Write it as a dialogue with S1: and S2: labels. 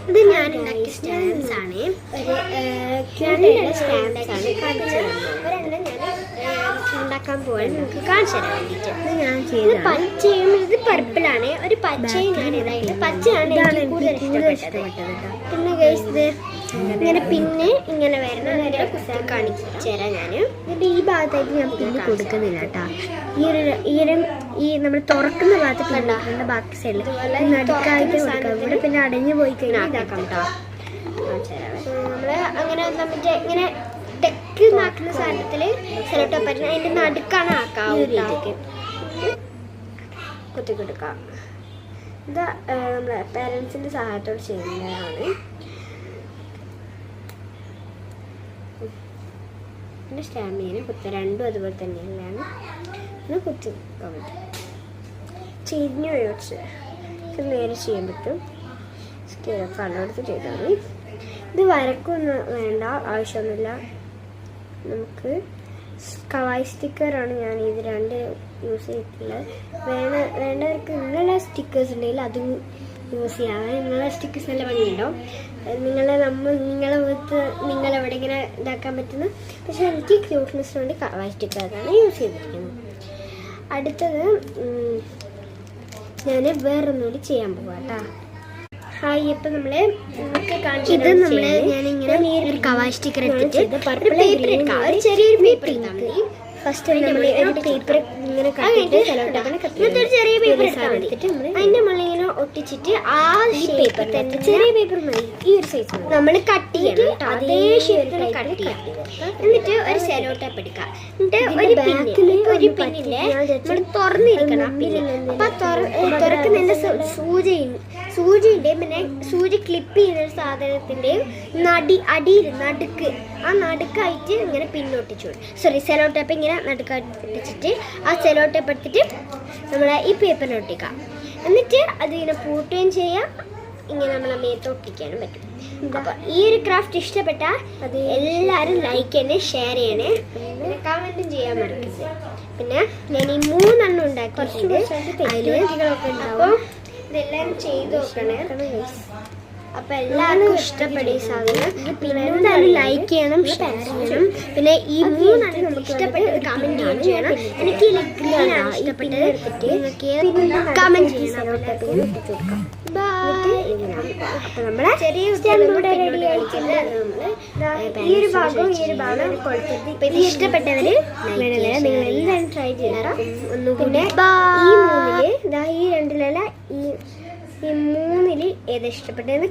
S1: ഇത് ഞാൻ ഉണ്ടാക്കിയ സ്റ്റാമ്പ്സ് ആണ്. ഒരെണ്ണം ഞാൻ ഉണ്ടാക്കാൻ പോവാൻ നിങ്ങൾക്ക് കാണിച്ചു തരാൻ വേണ്ടിയിട്ട്. ഇത് പച്ചയും ഇത് പർപ്പിളാണ്. ഒരു പച്ചയും ഞാൻ ഇതായിട്ട് പച്ചയാണ് എനിക്ക് കൂടുതൽ ഇഷ്ടപ്പെട്ടത്. പിന്നെ ഗൈസ് ഇത് ഇങ്ങനെ പിന്നെ ഇങ്ങനെ വരണം കാണിച്ചു തരാം. ഞാൻ ഇതിൻ്റെ ഈ ഭാഗത്തായിട്ട് ഞാൻ പിന്നെ കൊടുക്കുന്നില്ല കേട്ടോ. ഈ നമ്മൾ തുറക്കുന്ന ഭാഗത്ത് പിന്നെ ബാക്കി സൈഡിൽ നടുക്കായിട്ട് കൊടുക്കാം. പിന്നെ അടഞ്ഞു പോയി കഴിഞ്ഞാൽ ഇതാക്കാം കേട്ടോ. നമ്മൾ അങ്ങനെ മറ്റേ ഇങ്ങനെ ടെക്ക് നാക്കുന്ന സാധനത്തിൽ സെലോട്ടോ പറ്റുന്ന അതിൻ്റെ നടുക്കാണ് ആക്കാവുന്നതൊക്കെ കുത്തിക്കൊടുക്കാം. ഇത് നമ്മളെ പേരൻസിൻ്റെ സഹായത്തോടെ ചെയ്യുന്നതാണ്. പിന്നെ സ്റ്റാമ്പിന് കുത്ത രണ്ടും അതുപോലെ തന്നെയാണ്. ഒന്ന് കുത്തി ചിരിഞ്ഞ് ഒഴിച്ച് നേരെ ചെയ്യാൻ പറ്റും. കണ്ണെടുത്ത് ചെയ്താൽ മതി. ഇത് വരക്കൊന്നും വേണ്ട, ആവശ്യമൊന്നുമില്ല. നമുക്ക് കവായ് സ്റ്റിക്കറാണ് ഞാൻ ഇത് രണ്ട് യൂസ് ചെയ്തിട്ടുള്ളത്. വേണ്ടവർക്ക് നിങ്ങളുടെ സ്റ്റിക്കേഴ്സ് ഉണ്ടെങ്കിൽ അതും യൂസ് ചെയ്യാം. നിങ്ങളുടെ സ്റ്റിക്കേഴ്സ് നല്ല ഭംഗിയുണ്ടാവും. നിങ്ങളെവിടെ ഇങ്ങനെ ഇതാക്കാൻ പറ്റുന്ന. പക്ഷെ എനിക്ക് ക്യൂട്ട്നെസ്സിന് വേണ്ടി കവായ് സ്റ്റിക്കറാണ് യൂസ് ചെയ്തിരിക്കുന്നത്. അടുത്തത് ഞാൻ വേറൊന്നുകൂടി ചെയ്യാൻ പോവാം കേട്ടോ. ഹായ്, ഇപ്പം നമ്മൾ ഇത് ഞാനിങ്ങനെ ഒരു കവായ് സ്റ്റിക്കർ എടുത്തിട്ട് ഒരു പേപ്പർ എടുക്കാം. ഒരു ചെറിയൊരു പേപ്പർ എടുത്താൽ മതി. ഫസ്റ്റ് നമ്മൾ ഒരു പേപ്പർ ഇങ്ങനെ കട്ടിട്ട് ചെറിയ പേപ്പർ എടുത്തിട്ട് അതിൻ്റെ മുകളിങ്ങനെ ഒട്ടിച്ചിട്ട് ആ പേപ്പർ തന്നെ ചെറിയ പേപ്പർ മതി. ഈ ഒരു സൈസ് നമ്മൾ കട്ട് ചെയ്യണം. അതേ ഷേപ്പിൽ കട്ട് ചെയ്യാം. എന്നിട്ട് ഒരു സെലോ ടേപ്പ് എടുക്കാം. എന്നിട്ട് ഒരു പിന്നിലെ നമ്മൾ തുറന്നിരിക്കണം. അപ്പം തുറക്കുന്നതിൻ്റെ സൂചിൻ്റെ പിന്നെ സൂചി ക്ലിപ്പ് ചെയ്യുന്ന ഒരു സാധനത്തിൻ്റെയും അടിയിൽ ആ നടുക്കായിട്ട് ഇങ്ങനെ പിന്നൊട്ടിച്ചു സെലോ ടേപ്പ് ഇങ്ങനെ നടുക്കാട്ടിച്ചിട്ട് ആ സെലോ ടേപ്പ് എടുത്തിട്ട് നമ്മളെ ഈ പേപ്പറിൽ ഒട്ടിക്കാം. എന്നിട്ട് അതിങ്ങനെ പൂട്ടുകയും ചെയ്യാം, ഇങ്ങനെ നമ്മളെ മേത്ത് ഒട്ടിക്കാനും പറ്റും. അപ്പോൾ ഈ ഒരു ക്രാഫ്റ്റ് ഇഷ്ടപ്പെട്ടാൽ അത് എല്ലാവരും ലൈക്ക് ചെയ്യണേ, ഷെയർ ചെയ്യണേ, പിന്നെ കമൻറ്റും ചെയ്യാൻ മറക്കരുത്. പിന്നെ ഞാൻ ഈ 3 എണ്ണം ഉണ്ടാക്കിയിട്ടുണ്ട്. അപ്പോൾ ഇതെല്ലാവരും ചെയ്ത് നോക്കണേ. അപ്പോൾ എല്ലാവർക്കും ഇഷ്ടപ്പെടും ഈ സാധനം. പിന്നെ എന്തായാലും ലൈക്ക് ചെയ്യണം, ഷെയർ ചെയ്യണം. പിന്നെ ഈ 3 എണ്ണം നമുക്ക് ഇഷ്ടപ്പെട്ടത് കമൻറ്റ് ചെയ്യണം. എനിക്ക് ഗ്രീനാണ് ഇഷ്ടപ്പെട്ടത്. നിങ്ങൾക്ക് കമൻറ്റ് ചെയ്യണം. അപ്പോൾ നമ്മളെ ചെറിയ സ്റ്റാമ്പിലൂടെ റെഡി കളിക്കുന്നത് ഈ ഒരു ഭാഗവും ഈ ഒരു ഭാഗം കൊടുത്തിട്ട് ഇപ്പം ഇത് ഇഷ്ടപ്പെട്ടവർ വേണമല്ലേ നിങ്ങൾ എന്തായാലും ട്രൈ ചെയ്യാറ്. ഒന്നുകൂടെ ഈ 3-ൽ ഈ 2-ലല്ല ഈ 3-ൽ ഏതാ ഇഷ്ടപ്പെട്ടതെന്ന്